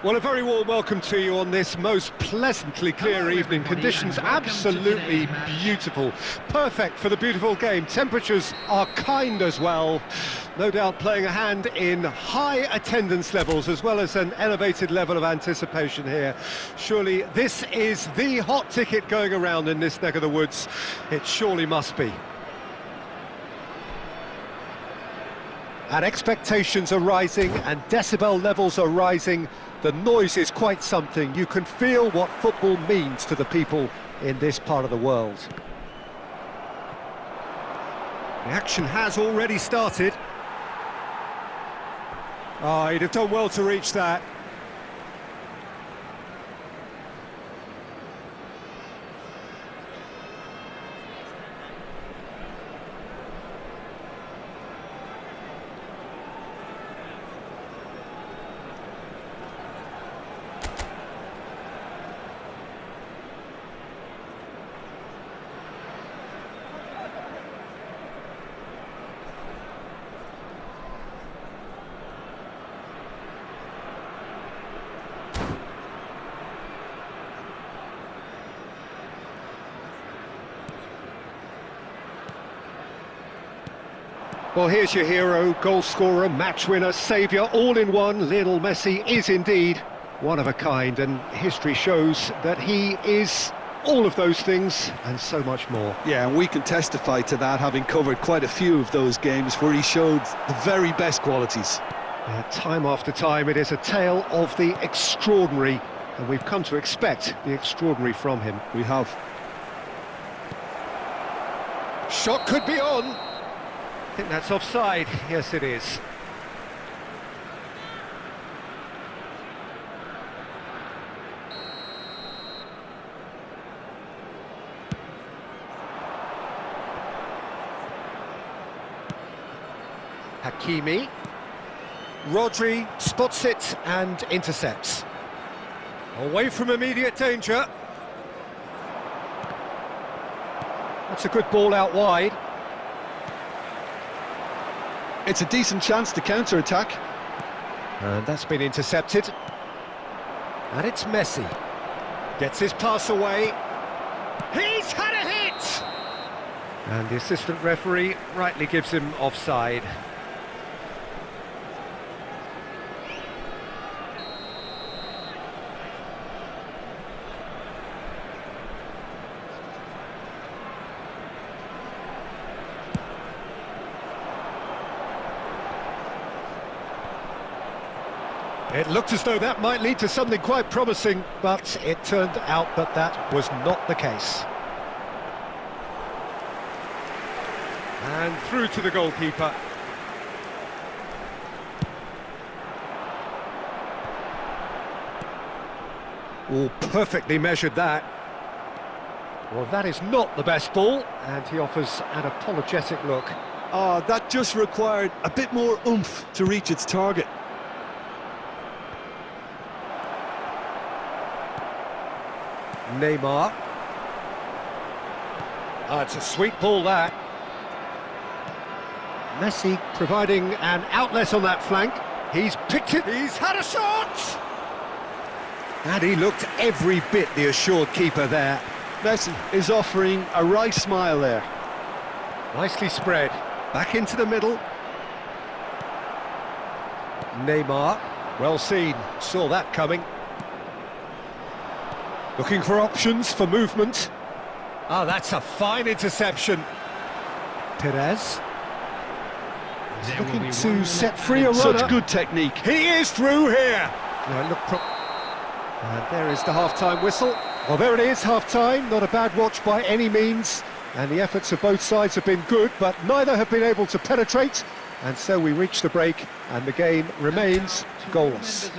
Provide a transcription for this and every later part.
Well, a very warm welcome to you on this most pleasantly clear evening. Conditions absolutely beautiful. Perfect for the beautiful game. Temperatures are kind as well. No doubt playing a hand in high attendance levels as well as an elevated level of anticipation here. Surely this is the hot ticket going around in this neck of the woods. It surely must be. And expectations are rising and decibel levels are rising. The noise is quite something. You can feel what football means to the people in this part of the world. The action has already started. Oh, he'd have done well to reach that. Well, here's your hero, goal scorer, match winner, saviour, all in one. Lionel Messi is indeed one of a kind, and history shows that he is all of those things and so much more. Yeah, and we can testify to that, having covered quite a few of those games where he showed the very best qualities. Yeah, time after time, it is a tale of the extraordinary, and we've come to expect the extraordinary from him. We have. Shot could be on. I think that's offside. Yes, it is. Hakimi. Rodri spots it and intercepts. Away from immediate danger. That's a good ball out wide. It's a decent chance to counter-attack. And that's been intercepted. And it's Messi. Gets his pass away. He's had a hit! And the assistant referee rightly gives him offside. It looked as though that might lead to something quite promising, but it turned out that that was not the case. And through to the goalkeeper. Oh, perfectly measured that. Well, that is not the best ball, and he offers an apologetic look. Oh, that just required a bit more oomph to reach its target. Neymar. It's a sweet ball, that. Messi providing an outlet on that flank. He's picked it. He's had a shot! And he looked every bit the assured keeper there. Messi is offering a wry smile there. Nicely spread. Back into the middle. Neymar. Well seen. Saw that coming. Looking for options for movement. Oh, that's a fine interception. Perez. He's looking to set free a runner. Such good technique. He is through here. No, look. And there is the half-time whistle. Well, there it is, half-time. Not a bad watch by any means. And the efforts of both sides have been good, but neither have been able to penetrate. And so we reach the break, and the game remains goalless.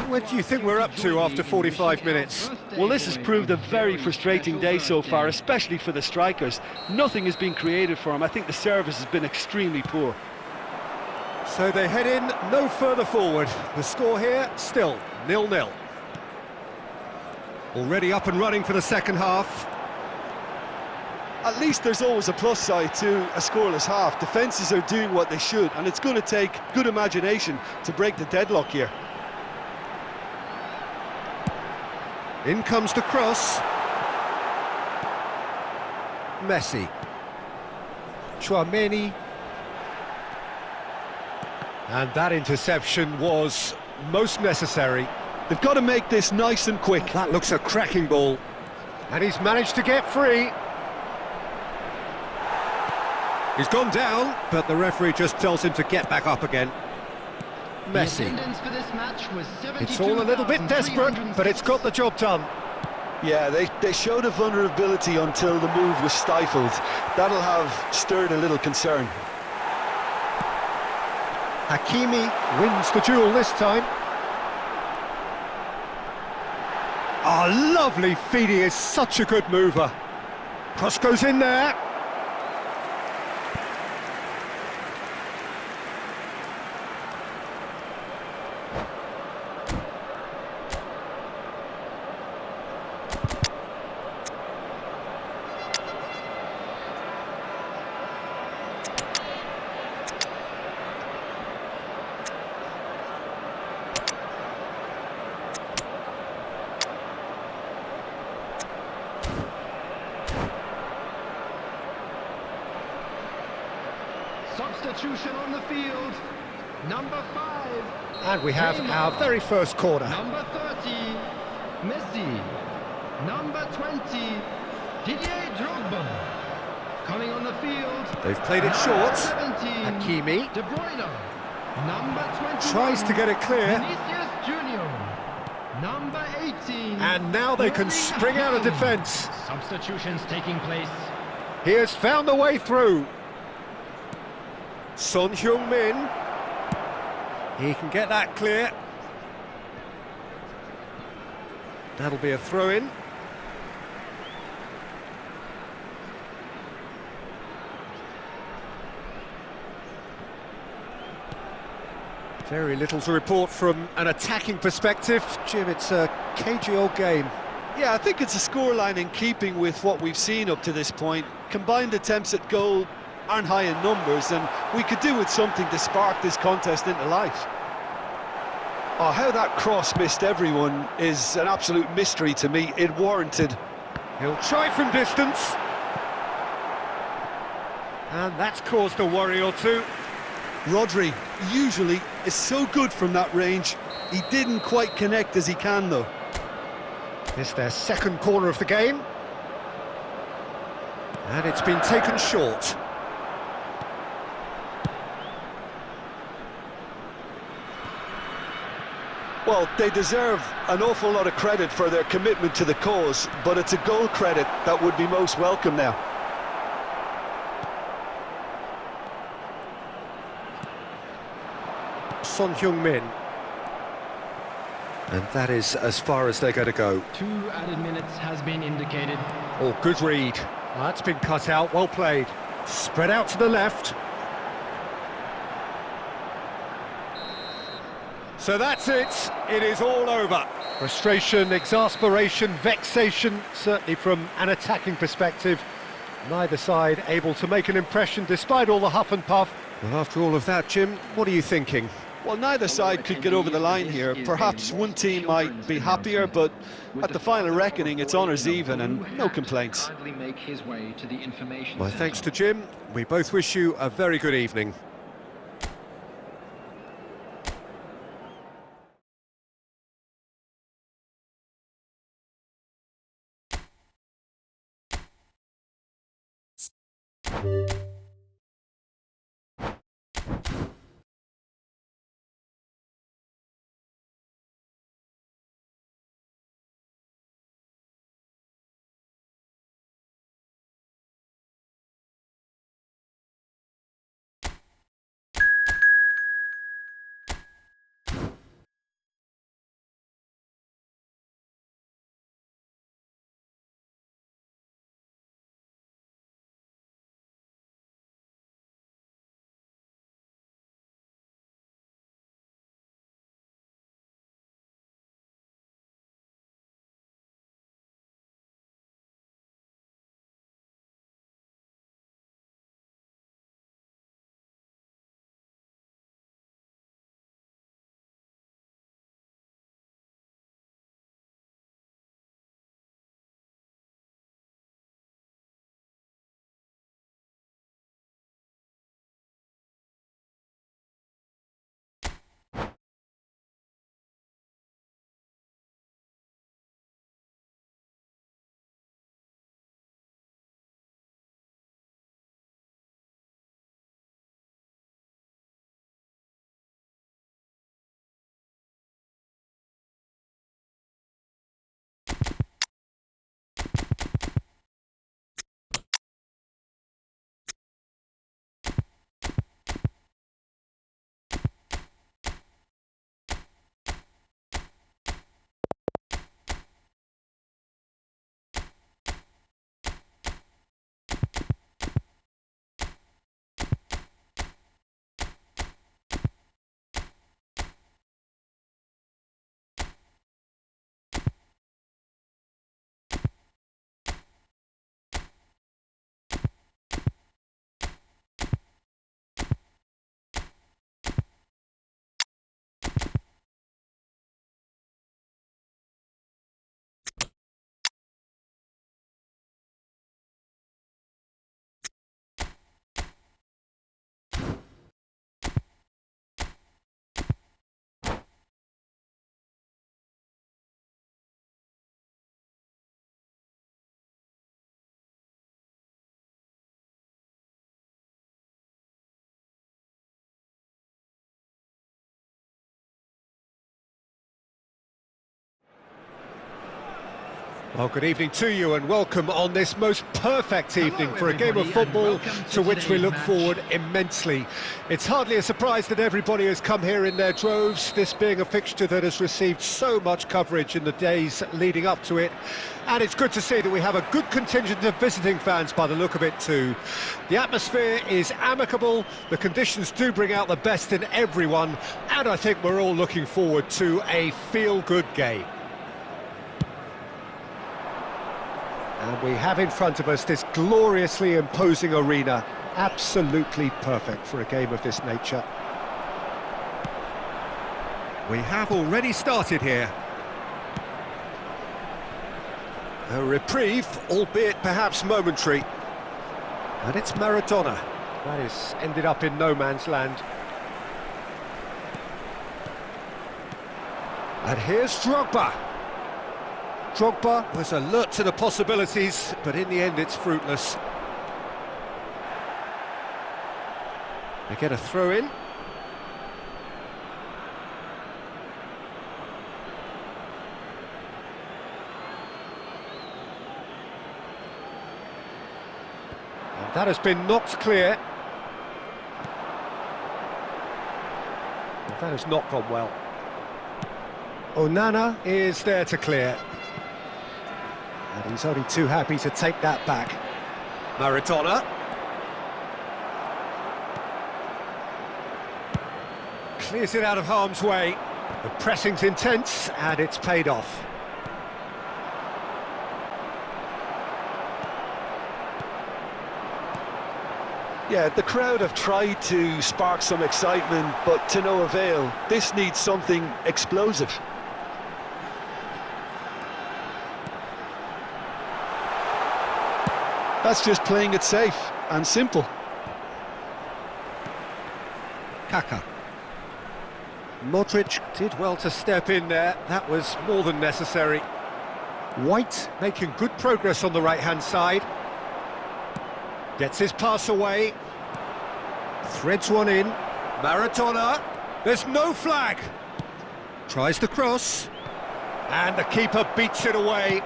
Where do you think we're up to after 45 minutes? Well, this has proved a very frustrating day so far, especially for the strikers. Nothing has been created for them. I think the service has been extremely poor. So they head in no further forward. The score here, still 0-0. Already up and running for the second half. At least there's always a plus side to a scoreless half. Defences are doing what they should, and it's going to take good imagination to break the deadlock here. In comes the cross. Messi. Chouameni. And that interception was most necessary. They've got to make this nice and quick. That looks a cracking ball. And he's managed to get free. He's gone down, but the referee just tells him to get back up again. Messi. It's all a little bit desperate, but it's got the job done. Yeah, they showed a vulnerability until the move was stifled. That'll have stirred a little concern. Hakimi wins the duel this time. Oh, lovely feed, he is such a good mover. Cross goes in there. Substitution on the field, number 5. And we have our very first corner. Number 30, Messi. Number 20, Didier Drogba. Coming on the field. They've played it short. 17, Hakimi. De Bruyne. Number 20. Tries to get it clear. Vinicius Junior. Number 18. And now they can spring out of defence. Substitutions taking place. He has found a way through. Son Heung-min. He can get that clear. That'll be a throw-in. Very little to report from an attacking perspective. Jim, it's a cagey old game. Yeah, I think it's a scoreline in keeping with what we've seen up to this point. Combined attempts at goal aren't high in numbers, and we could do with something to spark this contest into life. Oh, how that cross missed everyone is an absolute mystery to me. It warranted. He'll try from distance. And that's caused a worry or two. Rodri usually is so good from that range. He didn't quite connect as he can, though. It's their second corner of the game. And it's been taken short. Well, they deserve an awful lot of credit for their commitment to the cause, but it's a goal credit that would be most welcome now. Son Heung-min. And that is as far as they're going to go. 2 added minutes has been indicated. Oh, good read. That's been cut out, well played. Spread out to the left. So that's it. It is all over. Frustration, exasperation, vexation, certainly from an attacking perspective. Neither side able to make an impression despite all the huff and puff. Well, after all of that, Jim, what are you thinking? Well, neither side could get over the line here. Perhaps one team might be happier, but at the final reckoning, it's honours even and no complaints. My thanks to Jim. We both wish you a very good evening. Well, good evening to you and welcome on this most perfect evening for a game of football to which we look forward immensely. It's hardly a surprise that everybody has come here in their droves, this being a fixture that has received so much coverage in the days leading up to it. And it's good to see that we have a good contingent of visiting fans by the look of it too. The atmosphere is amicable, the conditions do bring out the best in everyone, and I think we're all looking forward to a feel-good game. And we have in front of us this gloriously imposing arena, absolutely perfect for a game of this nature. We have already started here. A reprieve, albeit perhaps momentary. And it's Maradona. That is ended up in no man's land. And here's Drogba. Drogba was alert to the possibilities, but in the end it's fruitless. They get a throw in. And that has been knocked clear. And that has not gone well. Onana is there to clear. And he's only too happy to take that back. Maradona. Clears it out of harm's way. The pressing's intense, and it's paid off. Yeah, the crowd have tried to spark some excitement, but to no avail. This needs something explosive. That's just playing it safe and simple. Kaka. Modric did well to step in there. That was more than necessary. White making good progress on the right-hand side. Gets his pass away. Threads one in. Maradona. There's no flag. Tries the cross. And the keeper beats it away.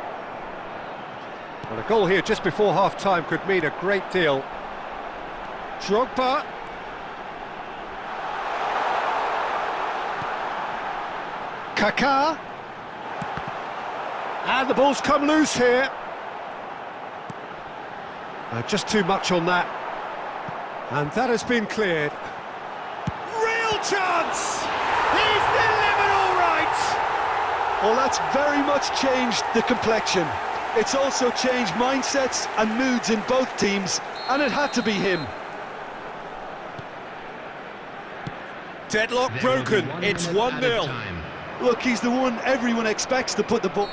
Well, a goal here just before half-time could mean a great deal. Drogba. Kaká. And the ball's come loose here. Just too much on that. And that has been cleared. Real chance! He's delivered all right! Well, that's very much changed the complexion. It's also changed mindsets and moods in both teams, and it had to be him. Deadlock broken, it's 1-0. Look, he's the one everyone expects to put the ball.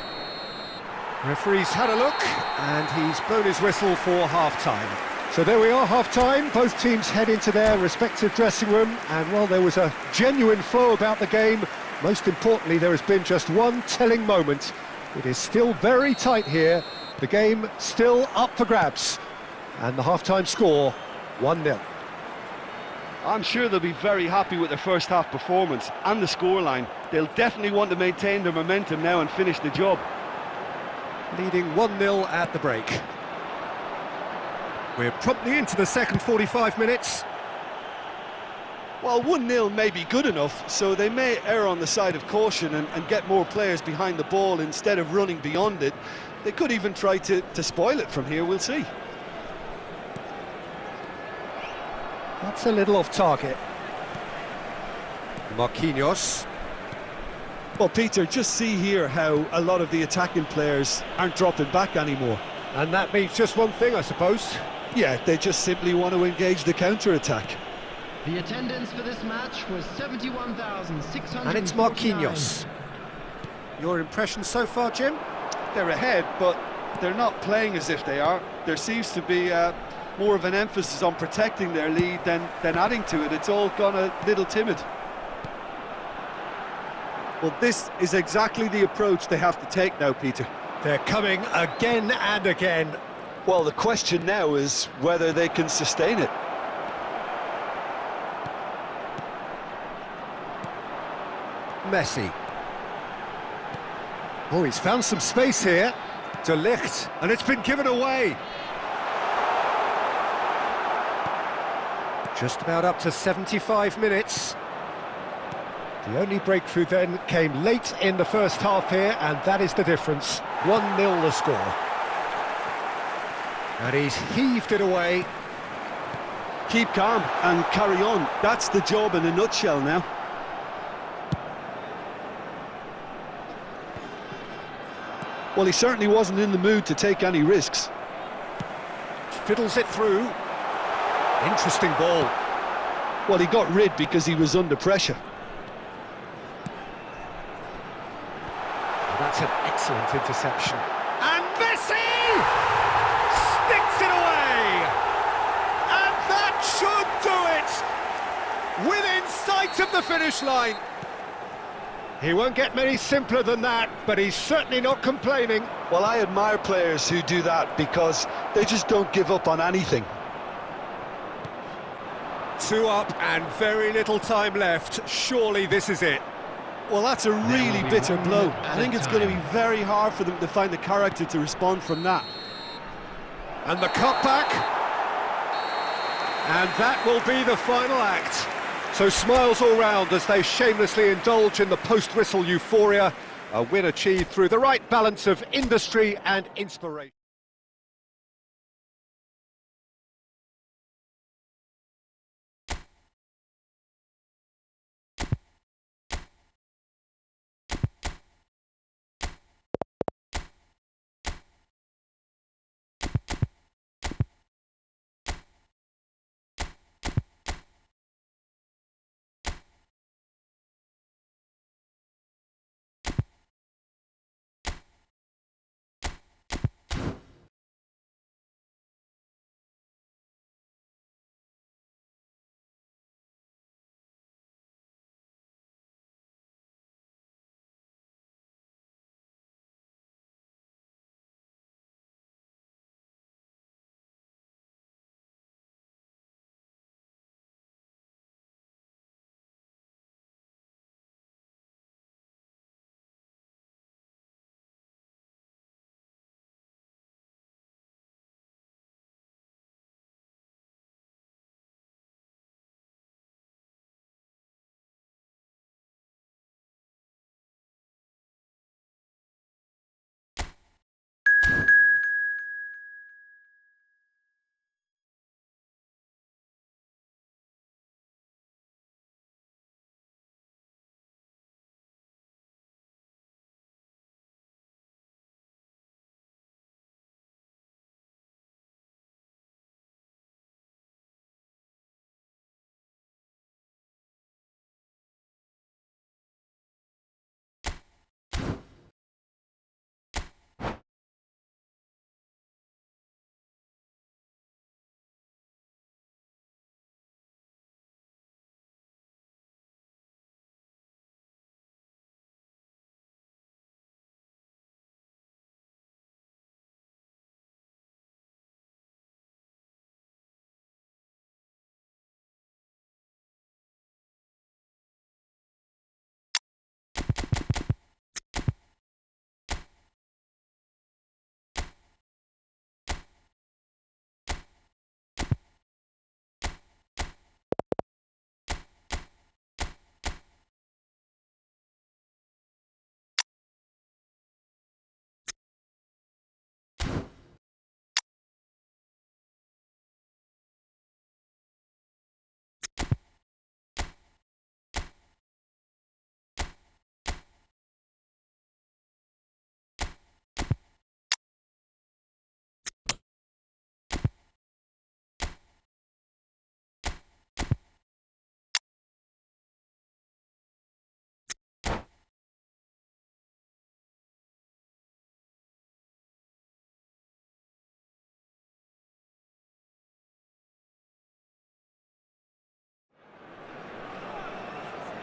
Referee's had a look, and he's blown his whistle for half-time. So there we are, half-time. Both teams head into their respective dressing room, and while there was a genuine flow about the game, most importantly, there has been just one telling moment. It is still very tight here, the game still up for grabs, and the half-time score, 1-0. I'm sure they'll be very happy with their first half performance and the scoreline. They'll definitely want to maintain their momentum now and finish the job. Leading 1-0 at the break. We're promptly into the second 45 minutes. Well, 1-0 may be good enough, so they may err on the side of caution and get more players behind the ball instead of running beyond it. They could even try to spoil it from here, we'll see. That's a little off target. Marquinhos. Well, Peter, just see here how a lot of the attacking players aren't dropping back anymore. And that means just one thing, I suppose. Yeah, they just simply want to engage the counter-attack. The attendance for this match was 71,600. And it's Marquinhos. Your impression so far, Jim? They're ahead, but they're not playing as if they are. There seems to be more of an emphasis on protecting their lead than adding to it. It's all gone a little timid. Well, this is exactly the approach they have to take now, Peter. They're coming again and again. Well, the question now is whether they can sustain it. Messi. Oh, he's found some space here. De Ligt, and it's been given away. Just about up to 75 minutes. The only breakthrough then came late in the first half here, and that is the difference. 1-0 the score. And he's heaved it away. Keep calm and carry on. That's the job in a nutshell now. Well, he certainly wasn't in the mood to take any risks. Fiddles it through. Interesting ball. Well, he got rid because he was under pressure. That's an excellent interception. And Messi sticks it away! And that should do it! Within sight of the finish line. He won't get many simpler than that, but he's certainly not complaining. Well, I admire players who do that because they just don't give up on anything. 2 up and very little time left. Surely this is it. Well, that's a really bitter blow. I think it's going to be very hard for them to find the character to respond from that. And the cutback. And that will be the final act. So smiles all round as they shamelessly indulge in the post-whistle euphoria. A win achieved through the right balance of industry and inspiration.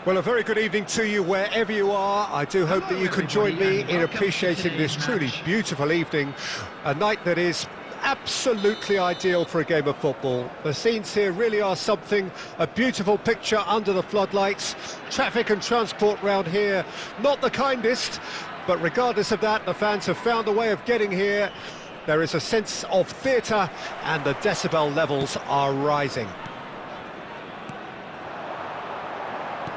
Well, a very good evening to you wherever you are. I do hope that you can join me in appreciating this truly beautiful evening, a night that is absolutely ideal for a game of football. The scenes here really are something, a beautiful picture under the floodlights. Traffic and transport round here, not the kindest, But regardless of that, the fans have found a way of getting here. There is a sense of theatre, and the decibel levels are rising.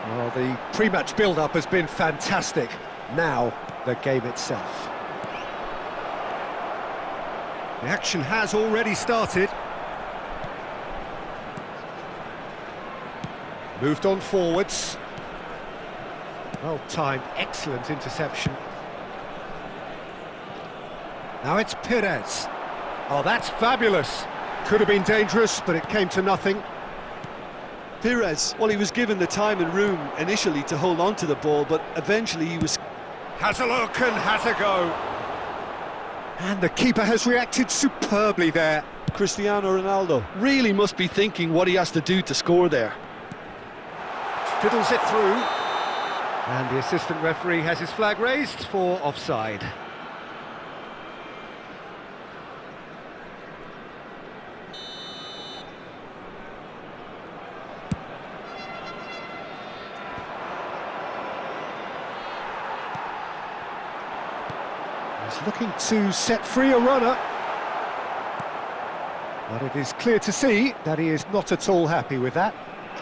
Well, the pre-match build-up has been fantastic. Now, the game itself. The action has already started. Moved on forwards. Well timed, excellent interception. Now it's Perez. Oh, that's fabulous. Could have been dangerous, but it came to nothing. Perez, well, he was given the time and room initially to hold on to the ball, but eventually he was... Has a look and has a go. And the keeper has reacted superbly there. Cristiano Ronaldo really must be thinking what he has to do to score there. Fiddles it through. And the assistant referee has his flag raised for offside. He's looking to set free a runner. But it is clear to see that he is not at all happy with that.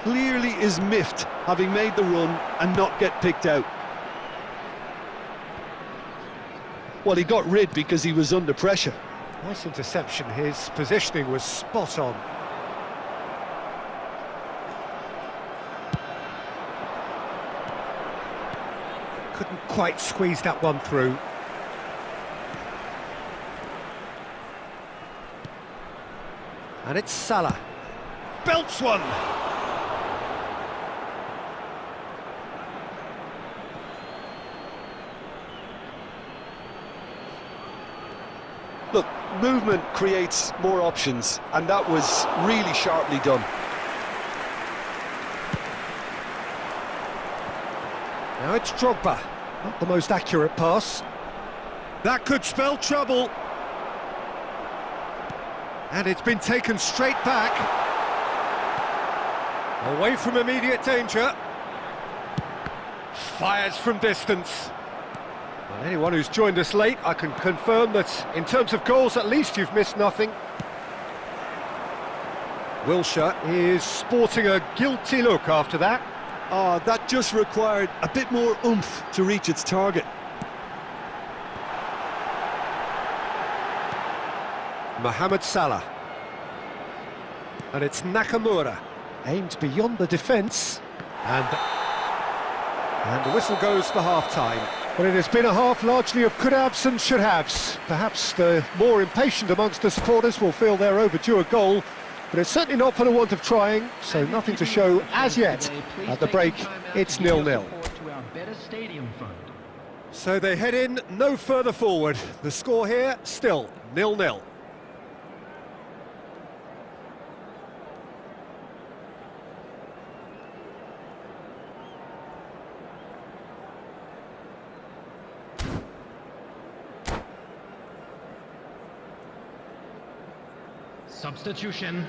Clearly is miffed, having made the run and not get picked out. Well, he got rid because he was under pressure. Nice interception, his positioning was spot on. Couldn't quite squeeze that one through. And it's Salah. Belts one! Look, movement creates more options, and that was really sharply done. Now it's Drogba. Not the most accurate pass. That could spell trouble. And it's been taken straight back. Away from immediate danger. Fires from distance. Well, anyone who's joined us late, I can confirm that in terms of goals, at least you've missed nothing. Wilshere is sporting a guilty look after that. That just required a bit more oomph to reach its target. Mohamed Salah. And it's Nakamura. Aimed beyond the defence. And the whistle goes for half-time. Well, it has been a half largely of could-haves and should-haves. Perhaps the more impatient amongst the supporters will feel they're overdue a goal, but it's certainly not for the want of trying, so nothing to show as yet. At the break, it's 0-0. So they head in no further forward. The score here, still 0-0. Substitution.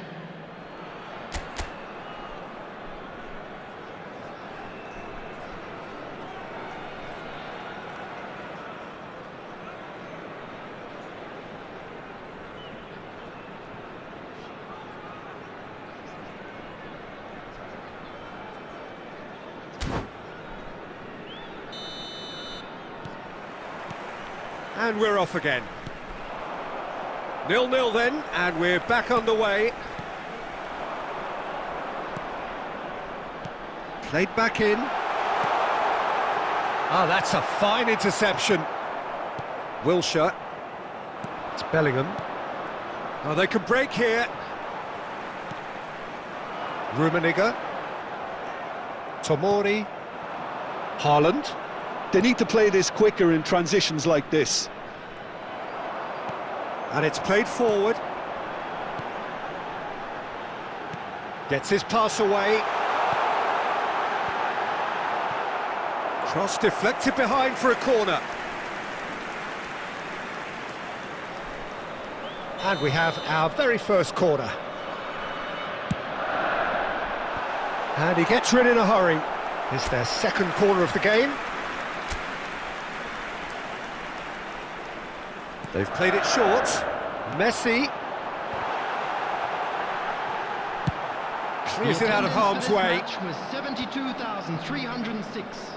And we're off again. 0-0 then, and we're back underway. Played back in. Ah, that's a fine interception. Wilshere. It's Bellingham. Oh, they can break here. Rummenigge. Tomori. Haaland. They need to play this quicker in transitions like this. And it's played forward. Gets his pass away. Cross deflected behind for a corner. And we have our very first corner. And he gets rid in a hurry. It's their second corner of the game. They've played it short. Messi clears it out of harm's way. Match was 72,306.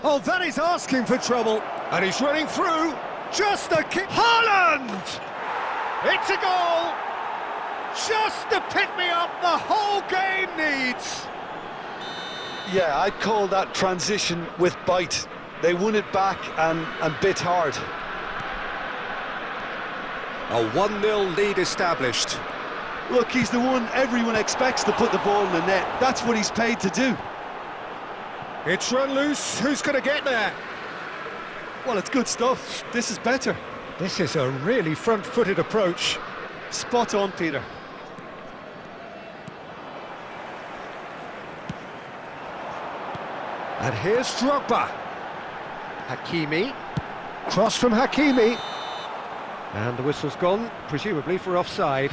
Oh, that is asking for trouble. And he's running through. Just a kick. Haaland! It's a goal! Just the pick-me-up the whole game needs. Yeah, I'd call that transition with bite. They won it back and bit hard. A 1-0 lead established. Look, he's the one everyone expects to put the ball in the net. That's what he's paid to do. It's run loose. Who's going to get there? Well, it's good stuff. This is better. This is a really front-footed approach. Spot on, Peter. And here's Drogba. Hakimi. Cross from Hakimi. And the whistle's gone, presumably for offside.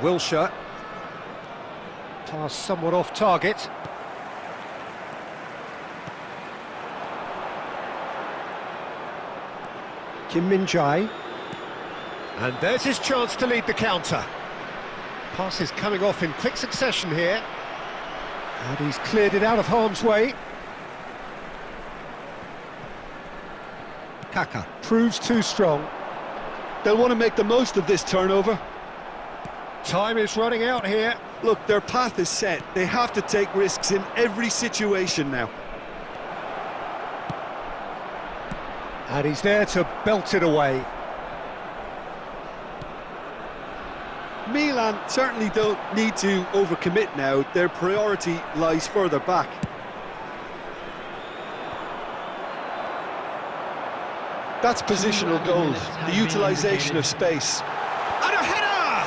Wilshere. Pass somewhat off target. Kim Min-jae. And there's his chance to lead the counter. Pass is coming off in quick succession here. And he's cleared it out of harm's way. Kaka proves too strong. They'll want to make the most of this turnover. Time is running out here. Look, their path is set. They have to take risks in every situation now. And he's there to belt it away. Milan certainly don't need to overcommit now. Their priority lies further back. That's positional goals, the utilisation of space. And a header!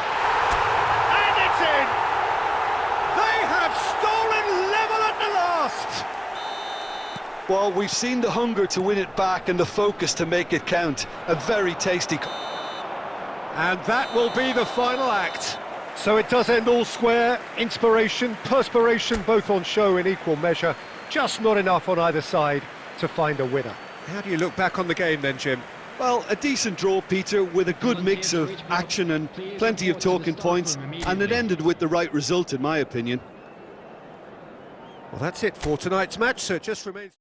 And it's in! They have stolen level at the last! Well, we've seen the hunger to win it back and the focus to make it count. A very tasty... And that will be the final act. So it does end all square. Inspiration, perspiration, both on show in equal measure. Just not enough on either side to find a winner. How do you look back on the game then, Jim? Well, a decent draw, Peter, with a good mix of action and plenty of talking points, and it ended with the right result, in my opinion. Well, that's it for tonight's match, so it just remains...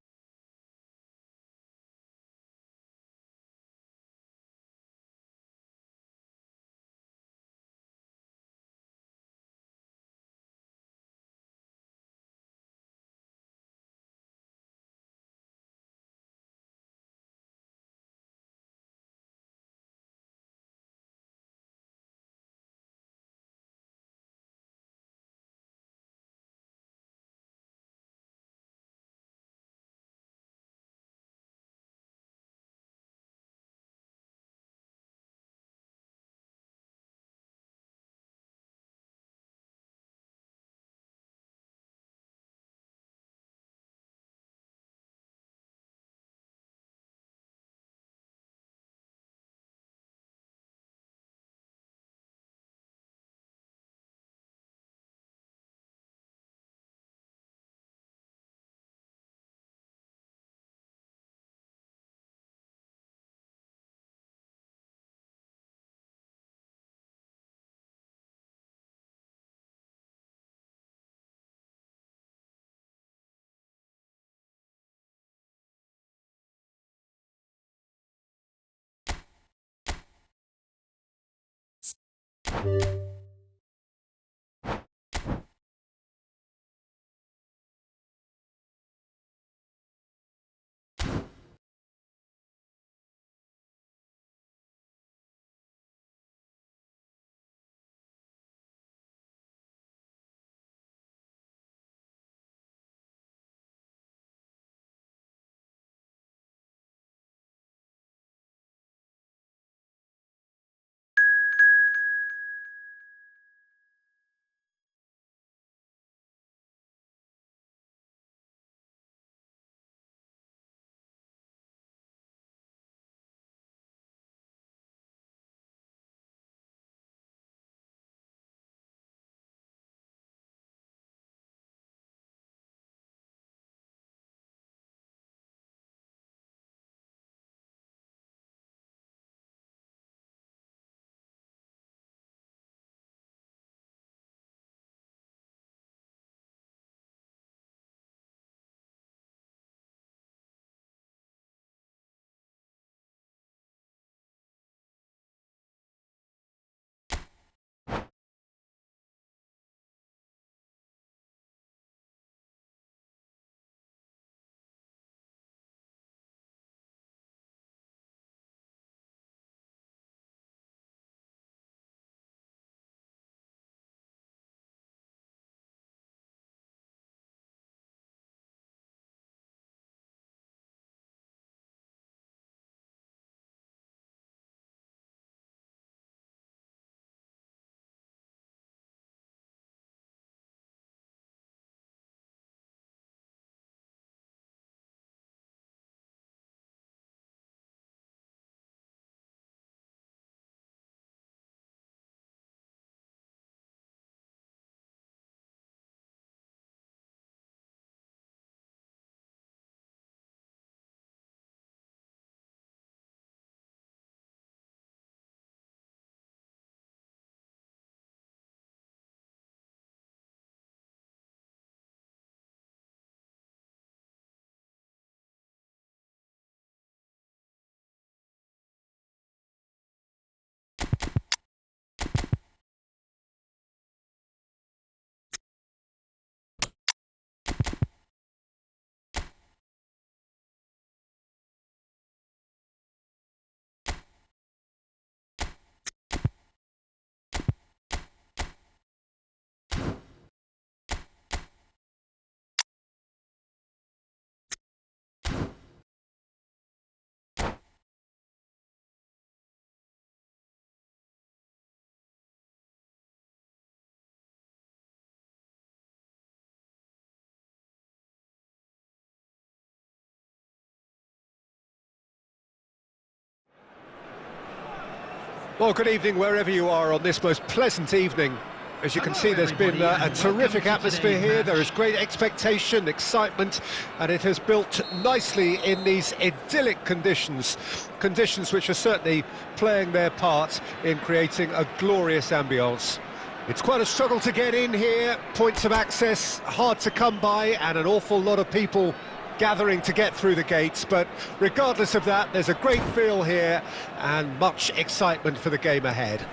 Well, good evening wherever you are on this most pleasant evening. As you can see, there's been a terrific atmosphere here. There is great expectation, excitement, and it has built nicely in these idyllic conditions. Conditions which are certainly playing their part in creating a glorious ambience. It's quite a struggle to get in here, points of access hard to come by, and an awful lot of people gathering to get through the gates, but regardless of that, there's a great feel here and much excitement for the game ahead.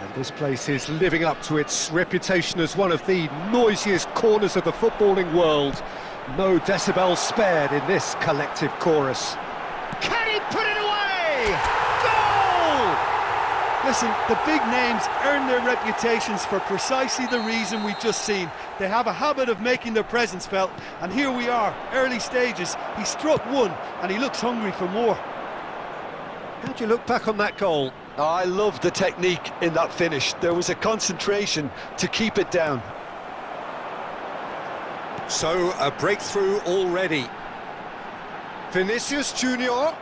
And this place is living up to its reputation as one of the noisiest corners of the footballing world. No decibels spared in this collective chorus. Can he put it away? Goal! Listen, the big names earn their reputations for precisely the reason we've just seen. They have a habit of making their presence felt, and here we are, early stages. He struck one, and he looks hungry for more. How do you look back on that goal? Oh, I love the technique in that finish. There was a concentration to keep it down. So, a breakthrough already. Vinicius Junior.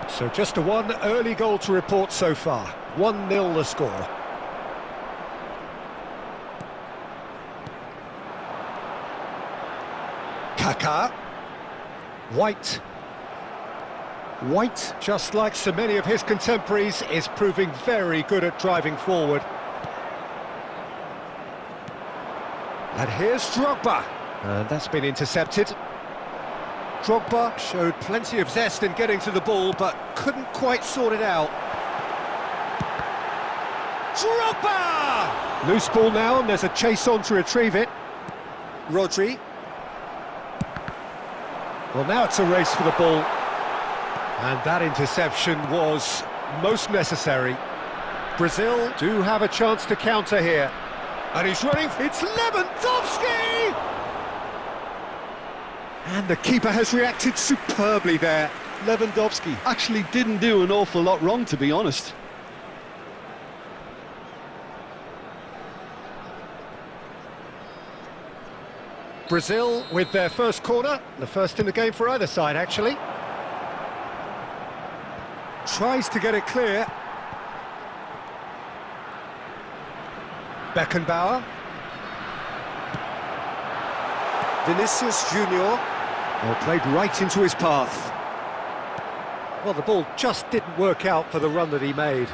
So just a one early goal to report so far. 1-0 the score. Kaká. White, just like so many of his contemporaries, is proving very good at driving forward. And here's Drogba. And that's been intercepted. Drogba showed plenty of zest in getting to the ball, but couldn't quite sort it out. Drogba! Loose ball now, and there's a chase on to retrieve it. Rodri. Well, now it's a race for the ball. And that interception was most necessary. Brazil do have a chance to counter here. And he's running, it's Lewandowski! And the keeper has reacted superbly there. Lewandowski actually didn't do an awful lot wrong, to be honest. Brazil with their first corner, the first in the game for either side, actually. Tries to get it clear. Beckenbauer. Vinicius Junior. Well, played right into his path. Well, the ball just didn't work out for the run that he made.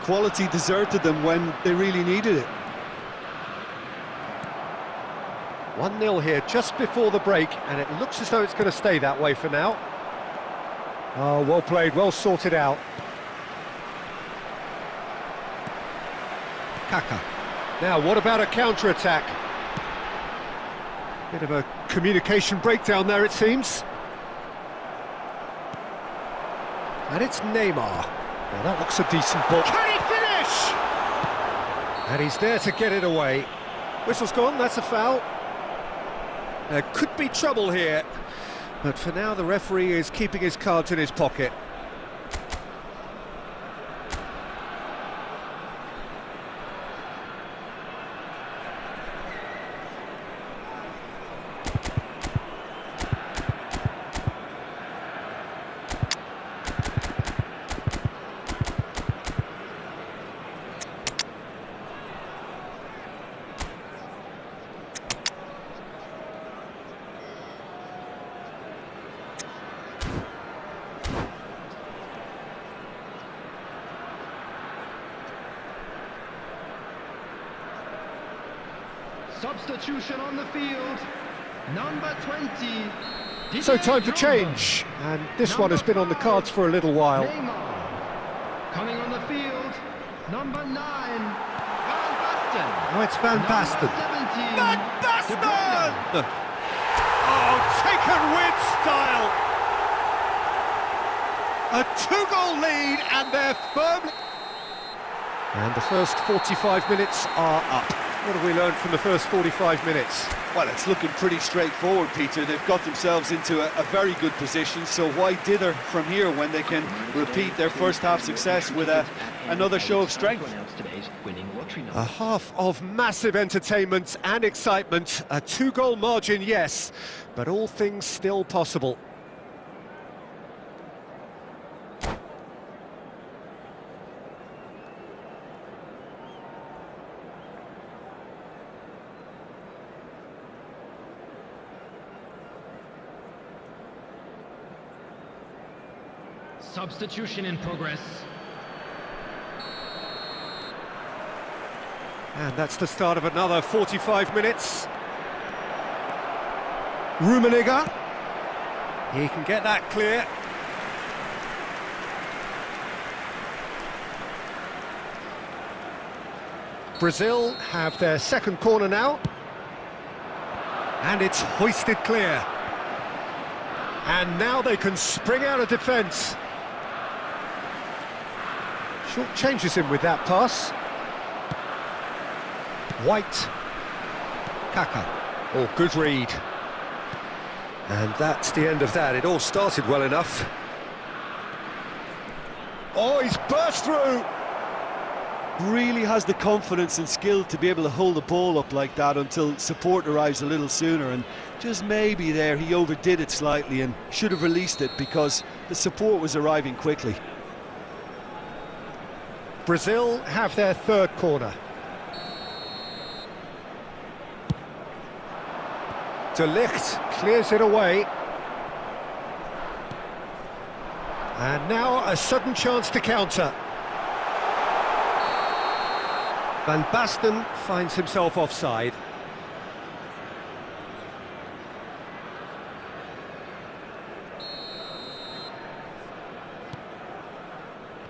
Quality deserted them when they really needed it. 1-0 here just before the break, and it looks as though it's going to stay that way for now. Oh, well played, well sorted out. Kaká. Now, what about a counter-attack? Bit of a communication breakdown there, it seems. And it's Neymar. Well, that looks a decent ball. Can he finish? And he's there to get it away. Whistle's gone, that's a foul. There could be trouble here, but for now the referee is keeping his cards in his pocket. Substitution on the field, number 20. So time for change, and this one has been on the cards for a little while. Neymar. Coming on the field, number 9, Van Basten. Oh, it's Van Basten. 17, Van Basten! Oh, taken with style! A 2-goal lead, and they're firmly... And the first 45 minutes are up. What have we learned from the first 45 minutes? Well, it's looking pretty straightforward, Peter. They've got themselves into a very good position, so why dither from here when they can repeat their first half success with another show of strength? A half of massive entertainment and excitement, a 2-goal margin, yes, but all things still possible. Substitution in progress. And that's the start of another 45 minutes. Rummenigge. He can get that clear. Brazil have their second corner now. And it's hoisted clear. And now they can spring out of defence. Short changes him with that pass. White. Kaka. Oh, good read. And that's the end of that. It all started well enough. Oh, he's burst through! Really has the confidence and skill to be able to hold the ball up like that until support arrives a little sooner, and just maybe there he overdid it slightly and should have released it because the support was arriving quickly. Brazil have their third corner. De Ligt clears it away. And now a sudden chance to counter. Van Basten finds himself offside.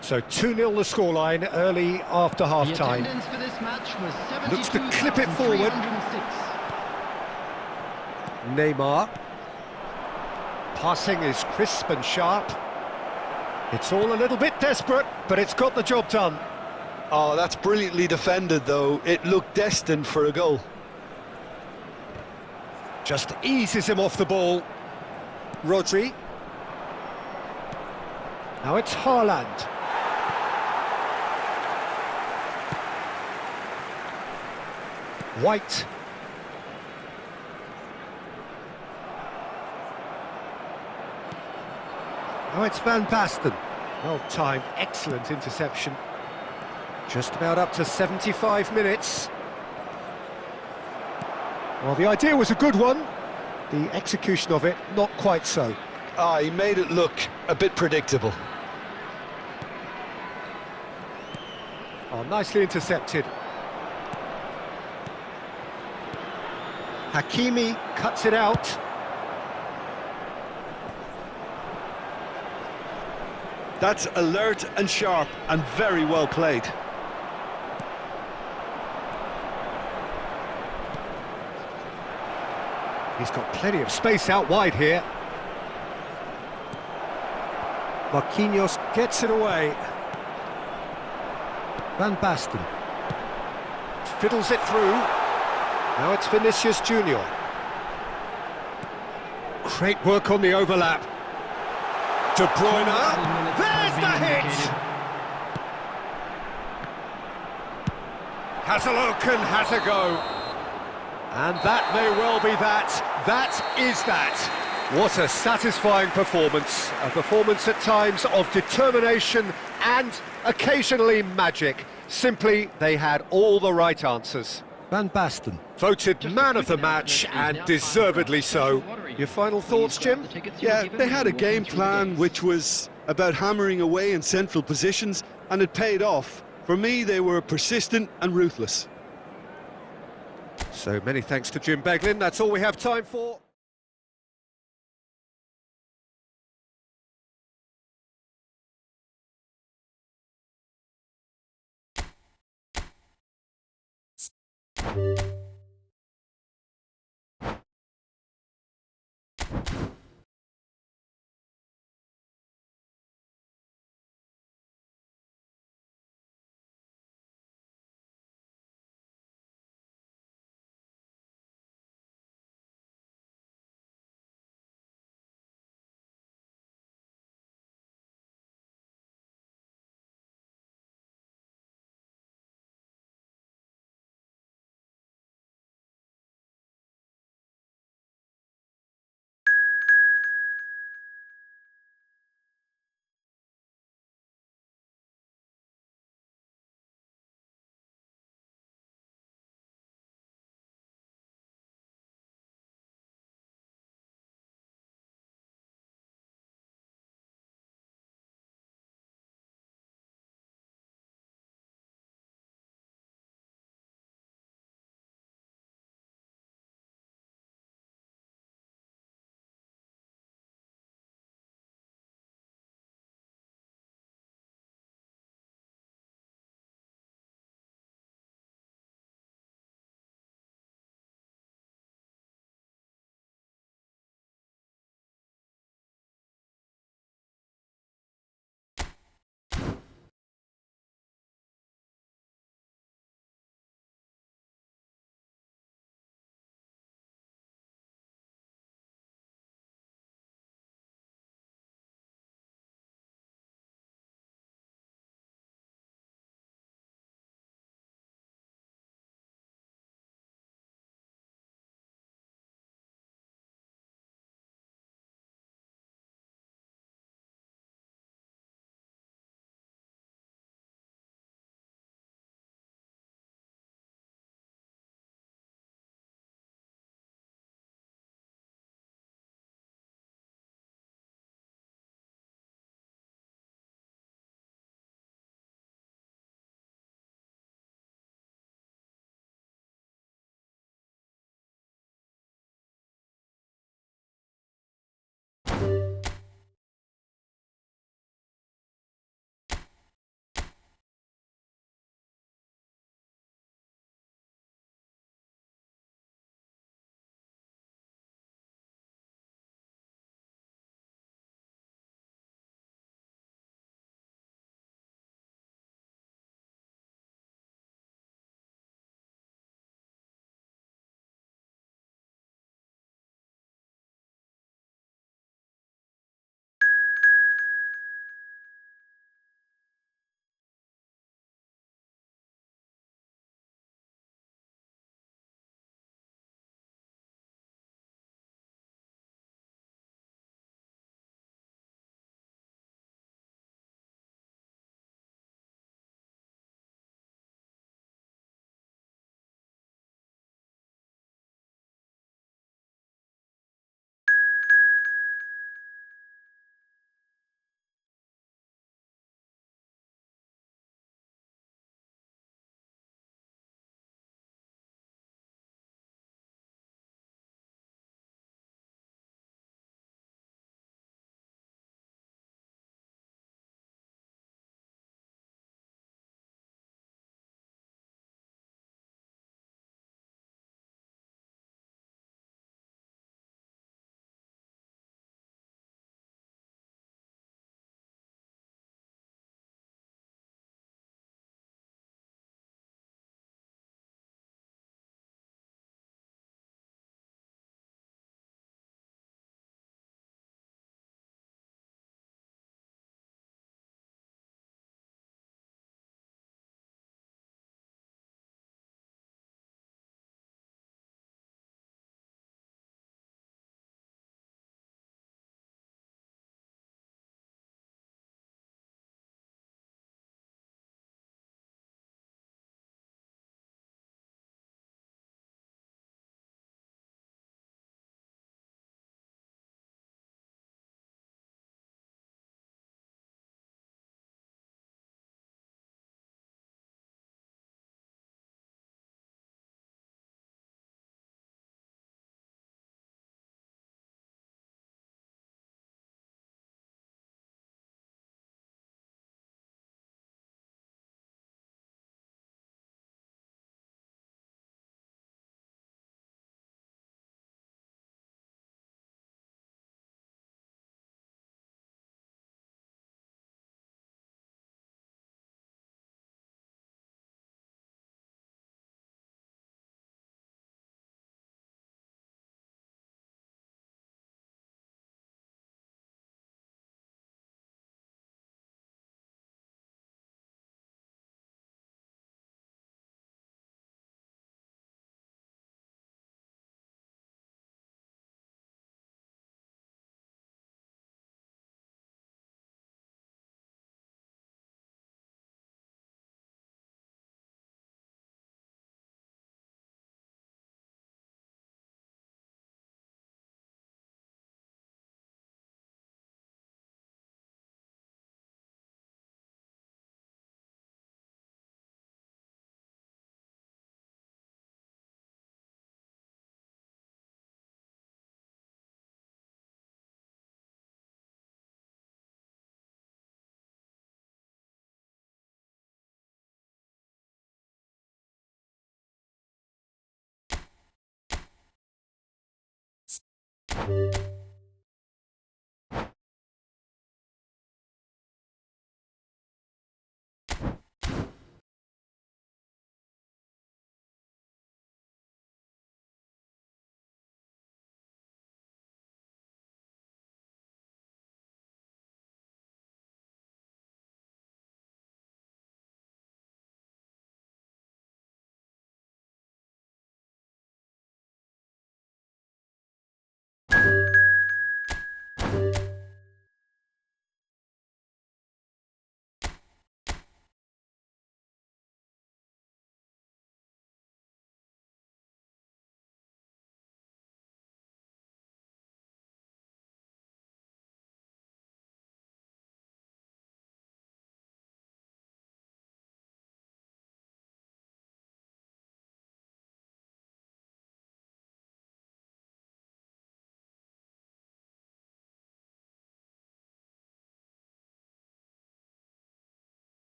So 2-0 the scoreline early after half-time. Looks to clip it forward. Neymar. Passing is crisp and sharp. It's all a little bit desperate, but it's got the job done. Oh, that's brilliantly defended, though. It looked destined for a goal. Just eases him off the ball. Rodri. Now it's Haaland. White. Now it's Van Basten. Well timed, excellent interception. Just about up to 75 minutes. Well, the idea was a good one. The execution of it, not quite so. He made it look a bit predictable. Oh, nicely intercepted. Hakimi cuts it out. That's alert and sharp and very well played. He's got plenty of space out wide here. Marquinhos gets it away. Van Basten fiddles it through. Now it's Vinicius Junior. Great work on the overlap. De Bruyne. There's the hit! Hazeloken has a go. And that may well be that. That is that. What a satisfying performance. A performance at times of determination and occasionally magic. Simply, they had all the right answers. Van Basten, voted man of the match, and deservedly so. Your final thoughts, Jim? Yeah, they had a game plan which was about hammering away in central positions, and it paid off. For me, they were persistent and ruthless. So many thanks to Jim Beglin. That's all we have time for.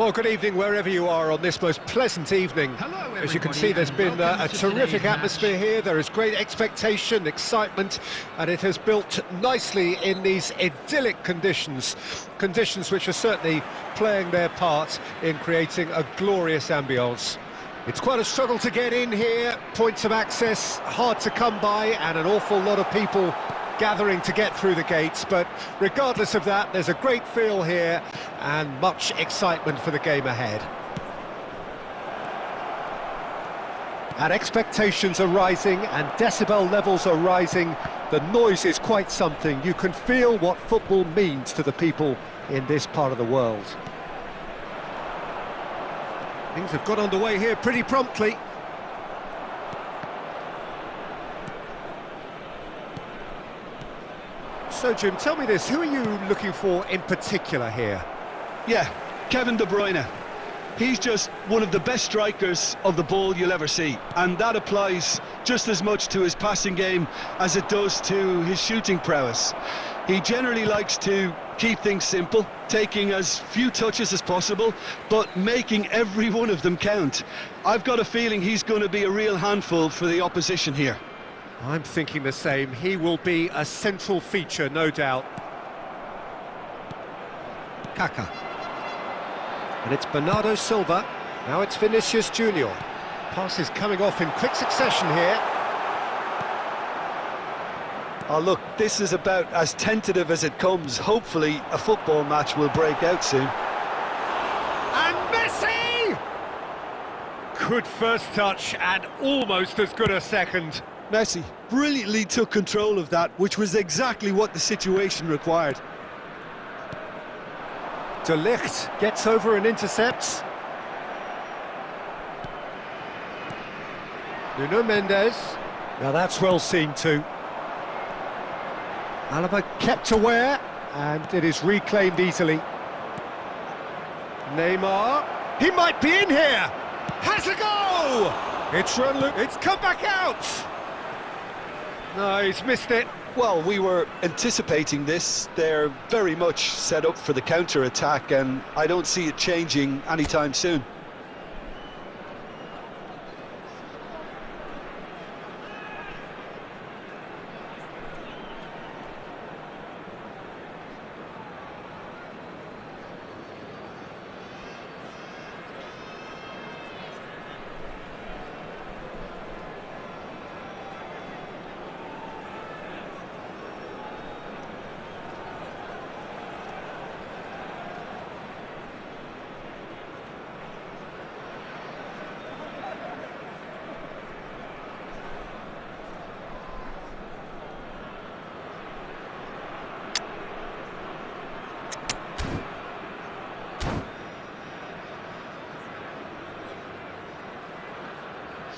Well, good evening wherever you are on this most pleasant evening. Hello, as you can everybody, see, there's and been welcome a to terrific today's atmosphere match. here. There is great expectation, excitement, and it has built nicely in these idyllic conditions. Conditions which are certainly playing their part in creating a glorious ambience. It's quite a struggle to get in here, points of access hard to come by, and an awful lot of people gathering to get through the gates, but regardless of that, there's a great feel here and much excitement for the game ahead. And expectations are rising and decibel levels are rising. The noise is quite something. You can feel what football means to the people in this part of the world. Things have got underway here pretty promptly. So, Jim, tell me this, who are you looking for in particular here? Yeah, Kevin De Bruyne. He's just one of the best strikers of the ball you'll ever see, and that applies just as much to his passing game as it does to his shooting prowess. He generally likes to keep things simple, taking as few touches as possible, but making every one of them count. I've got a feeling he's going to be a real handful for the opposition here. I'm thinking the same. He will be a central feature, no doubt. Kaka. And it's Bernardo Silva. Now it's Vinicius Junior. Passes coming off in quick succession here. Oh, look, this is about as tentative as it comes. Hopefully, a football match will break out soon. And Messi! Good first touch and almost as good a second. Messi brilliantly took control of that, which was exactly what the situation required. De Ligt gets over and intercepts. Nuno Mendes. Now that's well seen too. Alaba kept aware, and it is reclaimed easily. Neymar. He might be in here. Has a go! It's it's come back out. No, he's missed it. Well, we were anticipating this. They're very much set up for the counter-attack, and I don't see it changing anytime soon.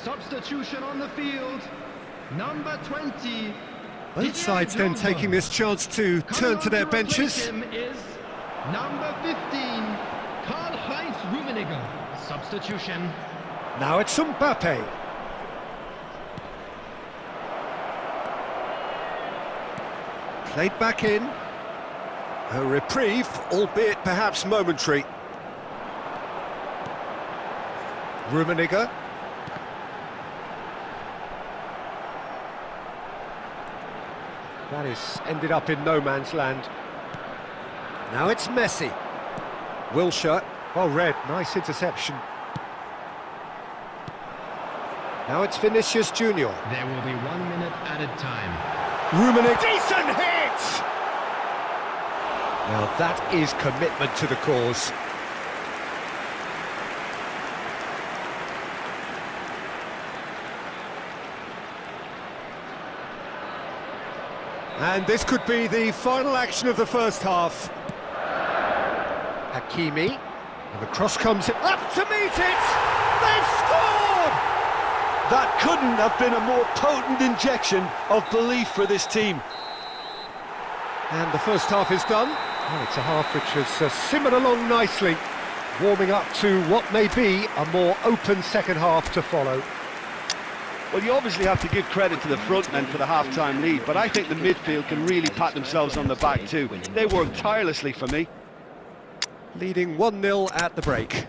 Substitution on the field, number 20. Both sides then taking this chance to turn to their benches. Him is number 15, Karl-Heinz Rummenigge. Substitution. Now it's Mbappe. Played back in. A reprieve, albeit perhaps momentary. Rummenigge. That is ended up in no man's land. Now it's Messi. Wilshere. Well read, nice interception. Now it's Vinicius Junior. There will be 1 minute added time. Rummenigge. Decent hit! Now that is commitment to the cause. And this could be the final action of the first half. Hakimi, and the cross comes up to meet it! They've scored! That couldn't have been a more potent injection of belief for this team. And the first half is done. Well, it's a half which has simmered along nicely, warming up to what may be a more open second half to follow. Well, you obviously have to give credit to the front men for the half-time lead, but I think the midfield can really pat themselves on the back too. They worked tirelessly for me. Leading 1-0 at the break.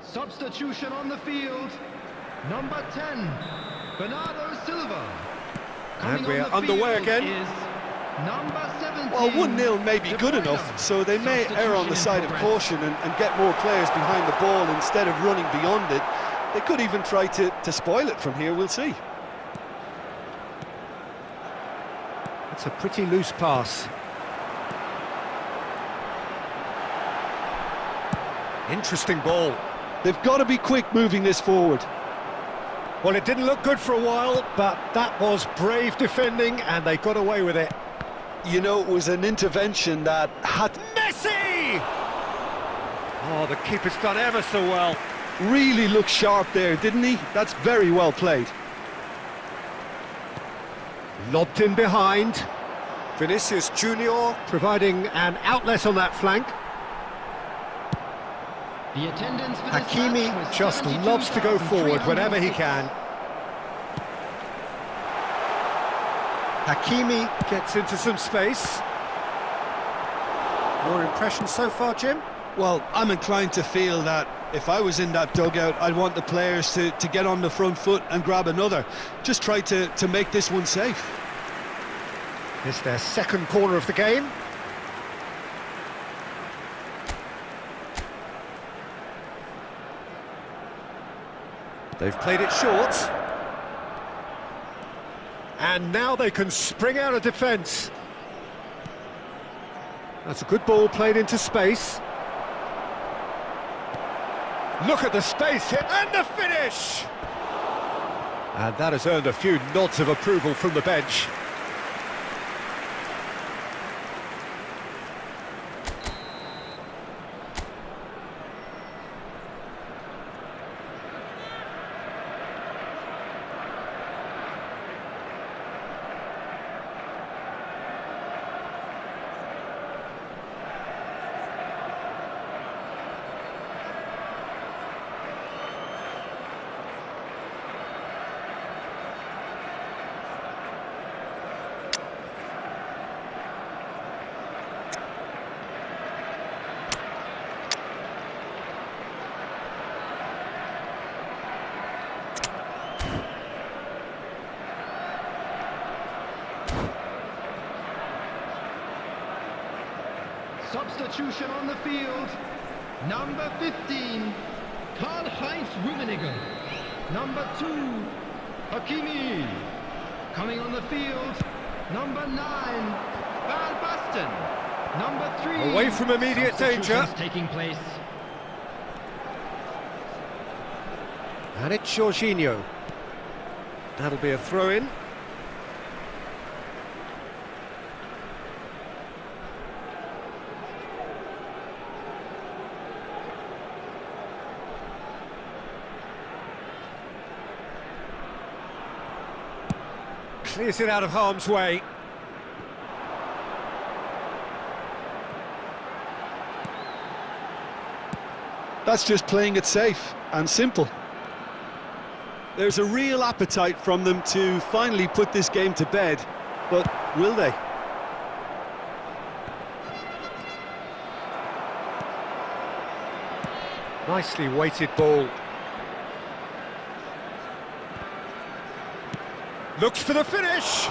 Substitution on the field, number 10, Bernardo Silva. And we're underway again. Is number 17. Well, 1-0 may be good enough, so they may err on the side of caution and get more players behind the ball instead of running beyond it. They could even try to spoil it from here, we'll see. It's a pretty loose pass. Interesting ball. They've got to be quick moving this forward. Well, it didn't look good for a while, but that was brave defending, and they got away with it. You know, it was an intervention that had... Messi! Oh, the keeper's done ever so well. Really looked sharp there, didn't he? That's very well played. Lobbed in behind. Vinicius Junior providing an outlet on that flank. The attendance for this Hakimi match was just loves to go forward whenever he can. Hakimi gets into some space. Your impression so far, Jim? Well, I'm inclined to feel that If I was in that dugout, I'd want the players to get on the front foot and grab another. Just try to make this one safe. It's their second corner of the game. They've played it short. And now they can spring out of defence. That's a good ball played into space. Look at the space here, and the finish! And that has earned a few nods of approval from the bench. Substitution on the field. Number 15, Karl-Heinz Rummenigge. Number 2, Hakimi. Coming on the field, number 9, Van Basten. Number 3. Away from immediate danger. Taking place. And it's Jorginho. That'll be a throw-in. Clears it out of harm's way. That's just playing it safe and simple. There's a real appetite from them to finally put this game to bed, but will they? Nicely weighted ball. Looks for the finish!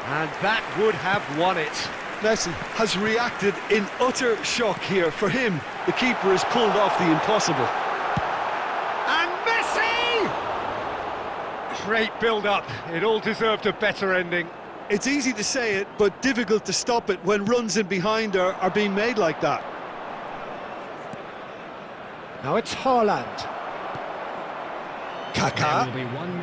And that would have won it. Messi has reacted in utter shock here. For him, the keeper has pulled off the impossible. And Messi! Great build-up. It all deserved a better ending. It's easy to say it, but difficult to stop it when runs in behind are being made like that. Now it's Haaland. Kaká.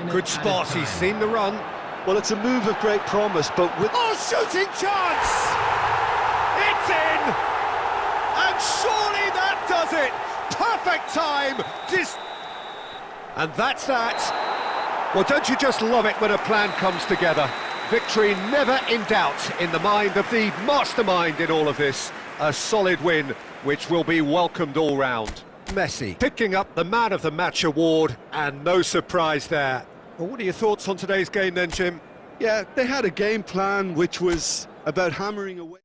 Good spot, he's seen the run. Well, it's a move of great promise, but with... Oh, shooting chance! It's in! And surely that does it! Perfect time! And that's that. Well, don't you just love it when a plan comes together? Victory never in doubt in the mind of the mastermind in all of this. A solid win, which will be welcomed all round. Messi picking up the Man of the Match award, and no surprise there. Well, what are your thoughts on today's game then, Jim? Yeah, they had a game plan which was about hammering away.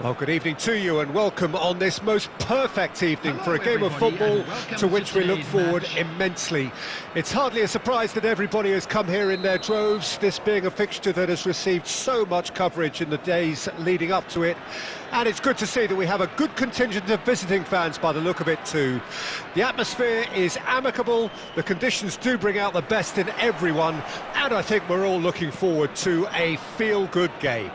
Well, good evening to you and welcome on this most perfect evening for a game of football to which we look forward immensely. It's hardly a surprise that everybody has come here in their droves, this being a fixture that has received so much coverage in the days leading up to it. And it's good to see that we have a good contingent of visiting fans by the look of it too. The atmosphere is amicable, the conditions do bring out the best in everyone, and I think we're all looking forward to a feel-good game.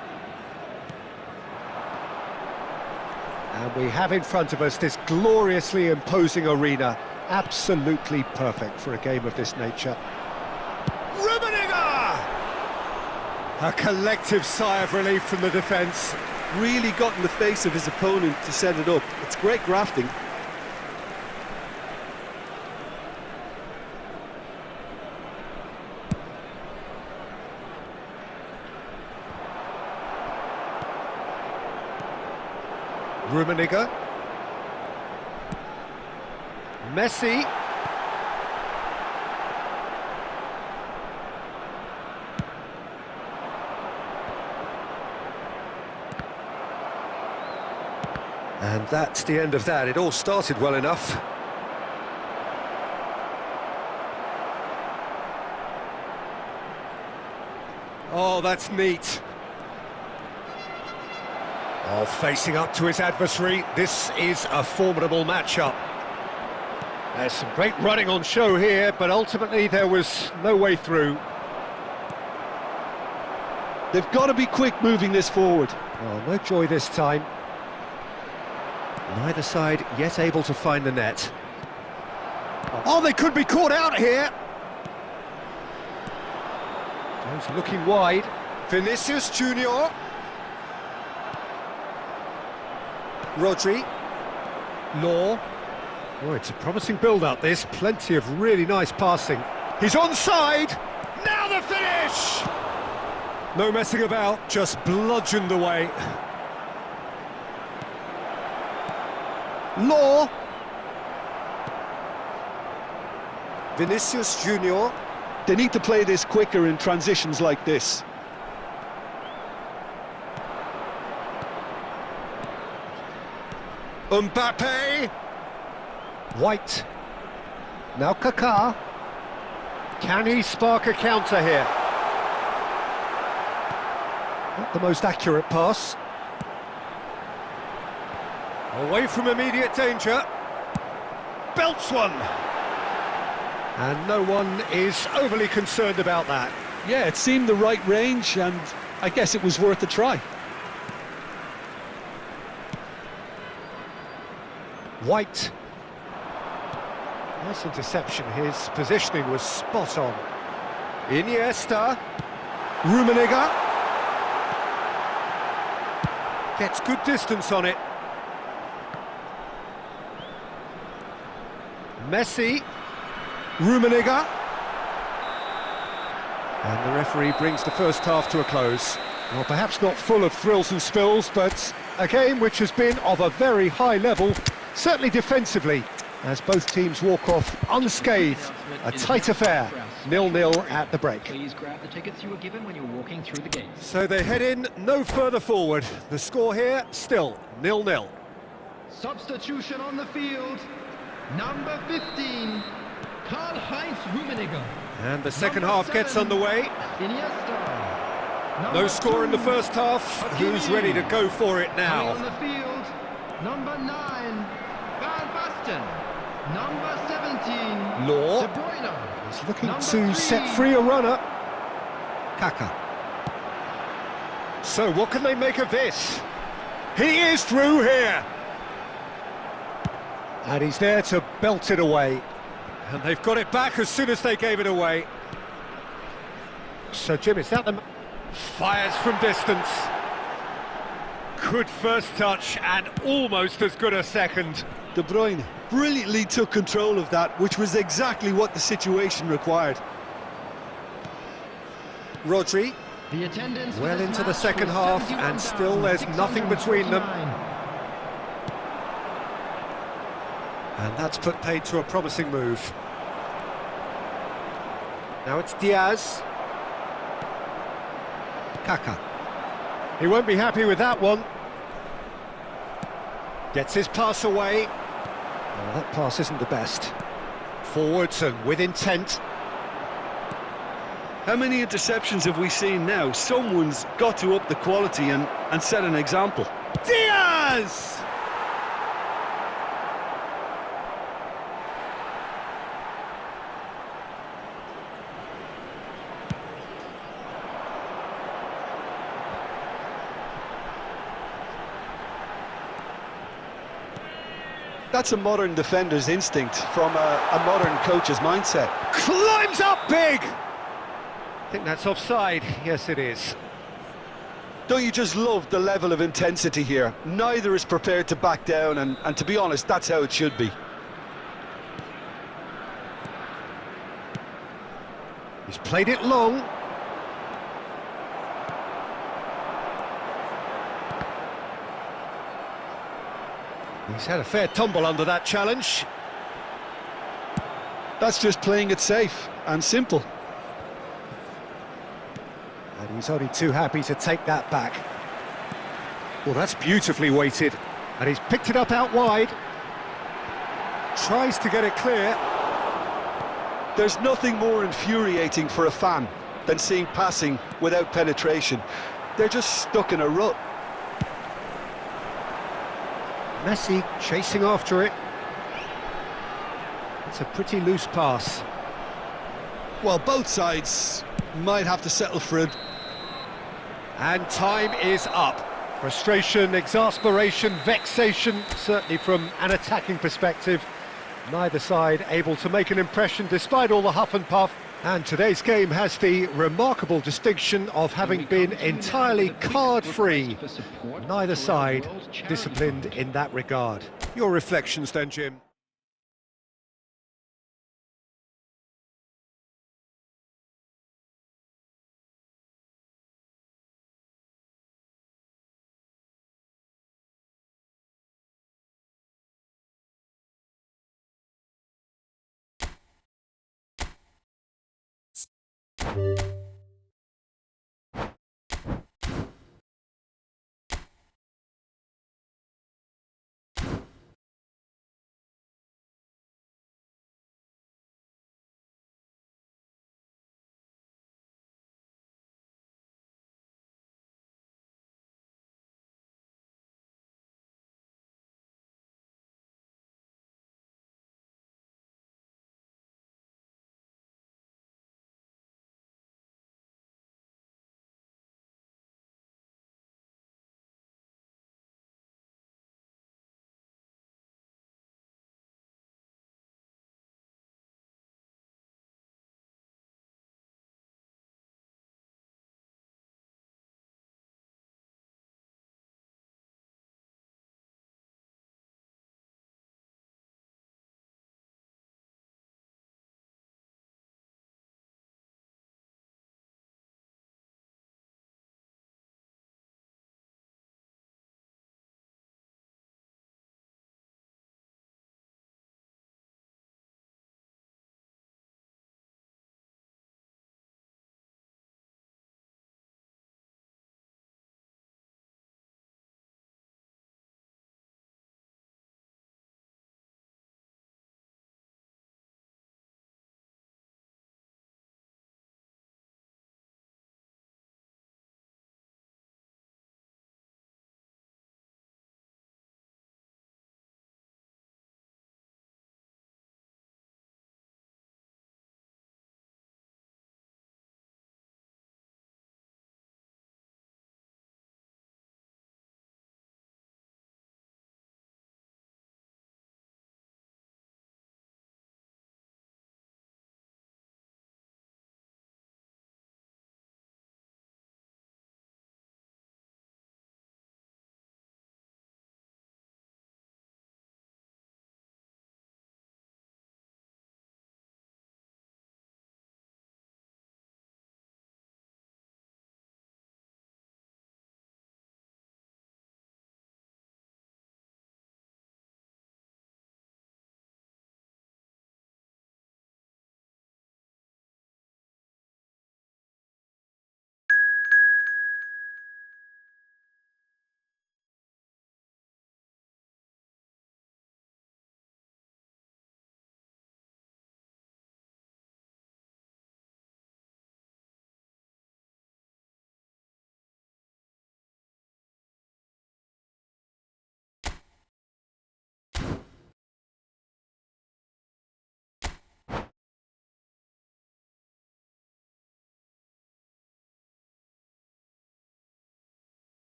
And we have in front of us this gloriously imposing arena, absolutely perfect for a game of this nature. Rummenigge! A collective sigh of relief from the defence. Really got in the face of his opponent to set it up. It's great grafting. Rummenigge. Messi. And that's the end of that. It all started well enough. Oh, that's neat. Oh, facing up to his adversary, this is a formidable matchup. There's some great running on show here, but ultimately there was no way through. They've got to be quick moving this forward. Oh, no joy this time. Neither side yet able to find the net. Oh, they could be caught out here. Jones looking wide. Vinicius Junior. Rodri. Law. Oh, it's a promising build-up, this. Plenty of really nice passing. He's onside! Now the finish! No messing about, just bludgeoned away. Law. Vinicius Junior. They need to play this quicker in transitions like this. Mbappe. White. Now Kaká. Can he spark a counter here? Not the most accurate pass. Away from immediate danger. Belts one. And no one is overly concerned about that. Yeah, it seemed the right range, and I guess it was worth a try. White. Nice interception. His positioning was spot on. Iniesta. Rummenigge. Gets good distance on it. Messi. Rummenigge. And the referee brings the first half to a close. Well, perhaps not full of thrills and spills, but a game which has been of a very high level, certainly defensively, as both teams walk off unscathed. A tight affair, 0-0 at the break. Please grab the tickets you were given when you were walking through the gate. So they head in no further forward. The score here, still 0-0. Substitution on the field. Number 15, Karl-Heinz Rummenigge. And the second half gets underway. Iniesta. No score in the first half. Who's ready to go for it On now? the field, number 9, Van Basten. Number 17, Law. De Bruyne. He's looking Number to 3, set free a runner. Kaká. So what can they make of this? He is through here. And he's there to belt it away. And they've got it back as soon as they gave it away. So Jim, is that the... Fires from distance. Good first touch and almost as good a second. De Bruyne brilliantly took control of that, which was exactly what the situation required. Rodri. The attendance for Well this into the match second was half, and still there's nothing between them. 71,649. And that's put paid to a promising move. Now it's Diaz. Kaká. He won't be happy with that one. Gets his pass away. Oh, that pass isn't the best. Forwards and with intent. How many interceptions have we seen now? Someone's got to up the quality and set an example. Diaz! That's a modern defender's instinct from a modern coach's mindset. Climbs up big! I think that's offside. Yes, it is. Don't you just love the level of intensity here? Neither is prepared to back down, and to be honest, that's how it should be. He's played it long. He's had a fair tumble under that challenge. That's just playing it safe and simple. And he's only too happy to take that back. Well, that's beautifully weighted. And he's picked it up out wide. Tries to get it clear. There's nothing more infuriating for a fan than seeing passing without penetration. They're just stuck in a rut. Messi chasing after it. It's a pretty loose pass. Well, both sides might have to settle for it. And time is up. Frustration, exasperation, vexation, certainly from an attacking perspective. Neither side able to make an impression despite all the huff and puff. And today's game has the remarkable distinction of having been entirely card-free. Neither side disciplined in that regard. Your reflections then, Jim?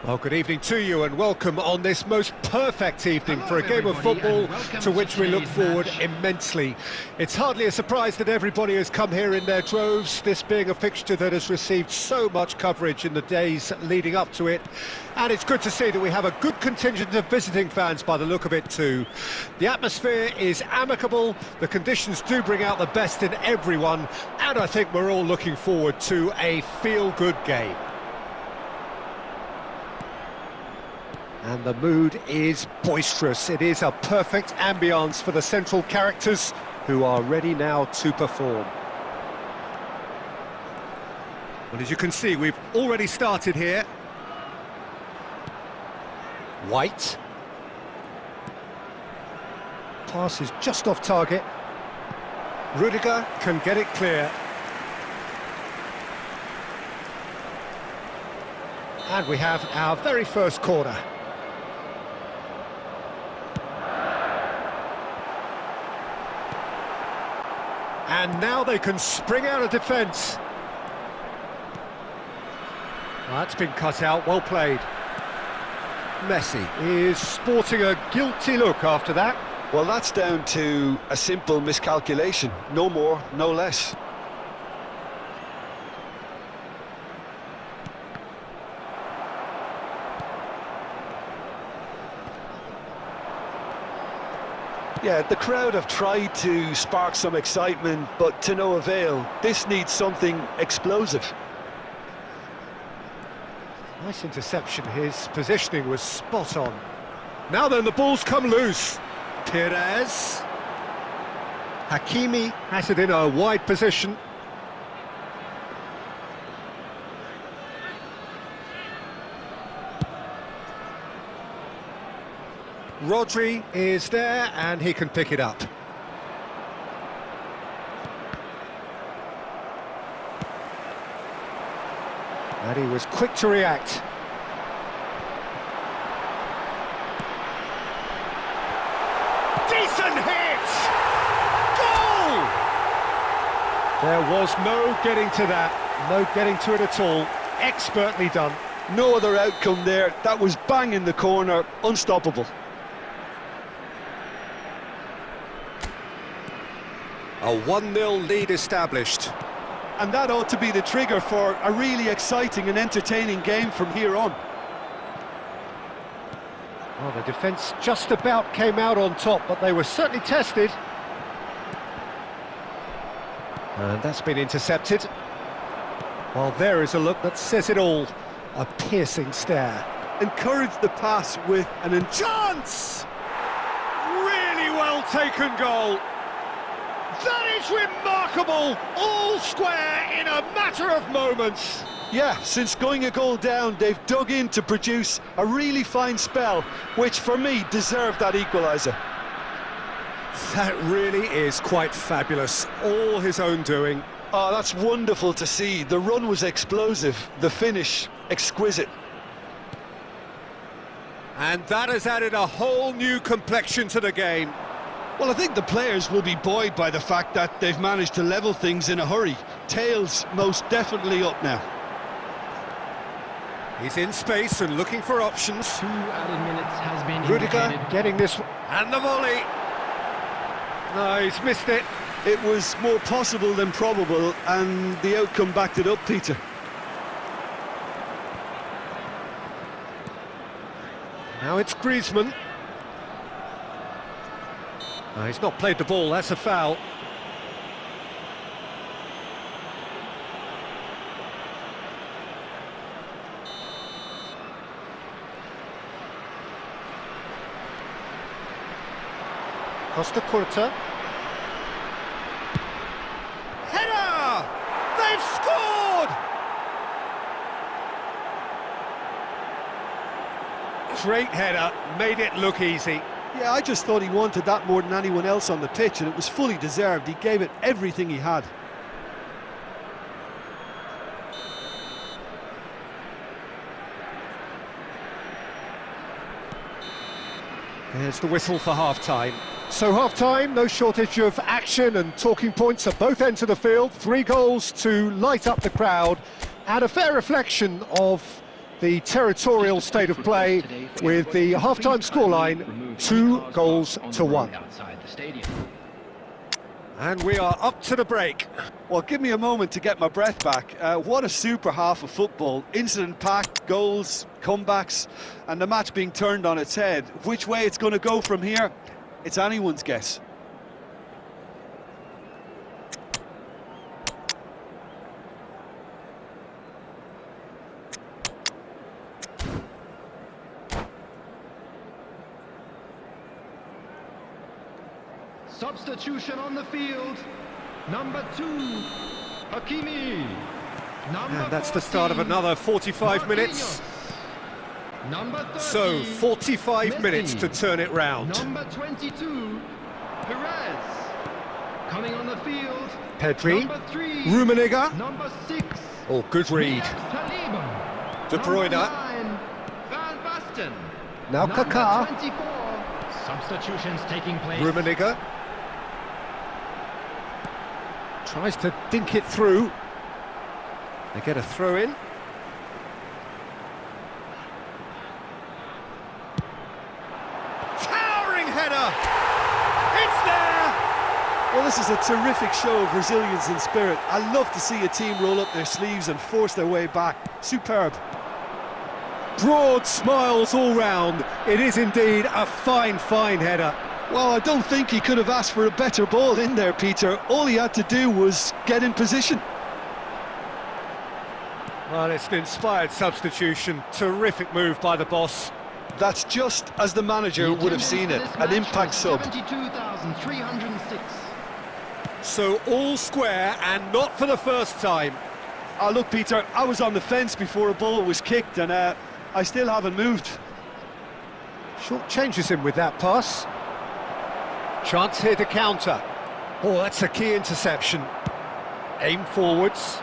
Well, good evening to you and welcome on this most perfect evening for a game of football to which we look forward immensely. It's hardly a surprise that everybody has come here in their droves, this being a fixture that has received so much coverage in the days leading up to it. And it's good to see that we have a good contingent of visiting fans by the look of it too. The atmosphere is amicable, the conditions do bring out the best in everyone, and I think we're all looking forward to a feel-good game. And the mood is boisterous. It is a perfect ambience for the central characters who are ready now to perform. Well, as you can see, we've already started here. White. Pass is just off target. Rudiger can get it clear. And we have our very first corner. And now they can spring out of defence. Well, that's been cut out, well played. Messi is sporting a guilty look after that. Well, that's down to a simple miscalculation. No more, no less. Yeah, the crowd have tried to spark some excitement, but to no avail. This needs something explosive. Nice interception, his positioning was spot on. Now then, the ball's come loose. Perez. Hakimi has it in a wide position. Rodri is there and he can pick it up. And he was quick to react. Decent hit! Goal! There was no getting to that, no getting to it at all. Expertly done. No other outcome there. That was bang in the corner, unstoppable. A 1-0 lead established. And that ought to be the trigger for a really exciting and entertaining game from here on. Well, the defence just about came out on top, but they were certainly tested. And that's been intercepted. Well, there is a look that says it all. A piercing stare. Encouraged the pass with an chance! Really well taken goal. That is remarkable! All square in a matter of moments. Yeah, since going a goal down, they've dug in to produce a really fine spell, which for me deserved that equaliser. That really is quite fabulous. All his own doing. Oh, that's wonderful to see. The run was explosive, the finish exquisite. And that has added a whole new complexion to the game. Well, I think the players will be buoyed by the fact that they've managed to level things in a hurry. Tails most definitely up now. He's in space and looking for options. 2 added minutes has been Rudiger indicated. getting this, and the volley. No, he's missed it. It was more possible than probable, and the outcome backed it up, Peter. Now it's Griezmann. No, he's not played the ball, that's a foul. Costa Curta. Header! They've scored! Great header, made it look easy. Yeah, I just thought he wanted that more than anyone else on the pitch, and it was fully deserved. He gave it everything he had. There's the whistle for half-time. So half-time, no shortage of action and talking points at both ends of the field. 3 goals to light up the crowd, and a fair reflection of the territorial state of play with the half-time scoreline 2-1. And we are up to the break. Well, give me a moment to get my breath back. What a super half of football. Incident-packed, goals, comebacks, and the match being turned on its head. Which way it's going to go from here, it's anyone's guess. Substitution on the field. Number 2, Hakimi. And that's the start of another 45 minutes. Number 30, So, 45 Messi. minutes to turn it round. Number 22, Perez. Coming on the field. Pedri, Number 3, Rummenigge. Number 6, Oh, good read. Saliba. De Bruyne. Number 9, Van Basten. Now Number Kaká. 24. Substitutions taking place. Rummenigge. Tries to dink it through. They get a throw in. Towering header! It's there! Well, this is a terrific show of resilience and spirit. I love to see a team roll up their sleeves and force their way back. Superb. Broad smiles all round. It is indeed a fine, fine header. Well, I don't think he could have asked for a better ball in there, Peter. All he had to do was get in position. Well, it's an inspired substitution. Terrific move by the boss. That's just as the manager would have seen it. An impact sub. 72,306. So all square and not for the first time. Oh, look, Peter, I was on the fence before a ball was kicked, and I still haven't moved. Short changes him with that pass. Chance here to counter. Oh, that's a key interception. Aim forwards.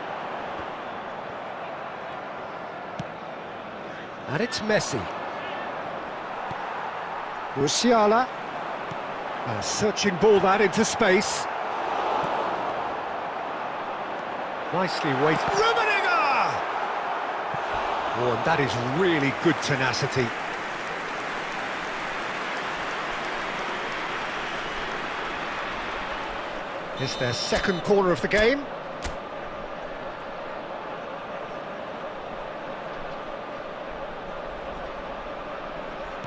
And it's Messi. Musiala. A searching ball that into space. Nicely weighted. Rummenigge! Oh, and that is really good tenacity. It's their second corner of the game.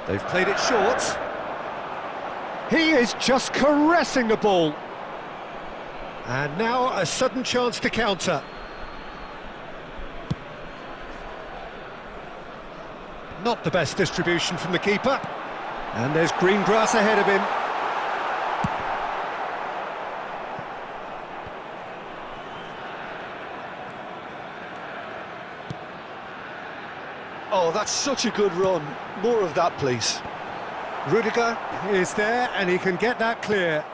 They've played it short. He is just caressing the ball. And now a sudden chance to counter. Not the best distribution from the keeper. And there's green grass ahead of him. Oh, that's such a good run. More of that, please. Rudiger is there, and he can get that clear.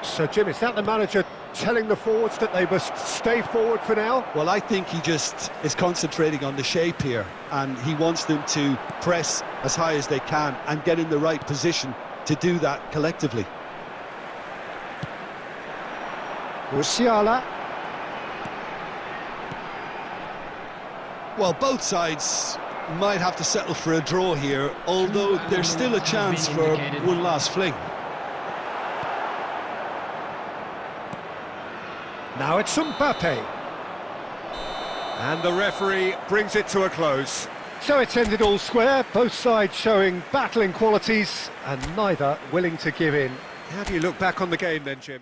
So, Jim, is that the manager telling the forwards that they must stay forward for now? Well, I think he just is concentrating on the shape here, and he wants them to press as high as they can and get in the right position to do that collectively. Musiala. Well, both sides might have to settle for a draw here, although there's still a chance for one last fling. Now it's Mbappe. And the referee brings it to a close. So it's ended all square, both sides showing battling qualities and neither willing to give in. How do you look back on the game then, Jim?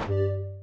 added.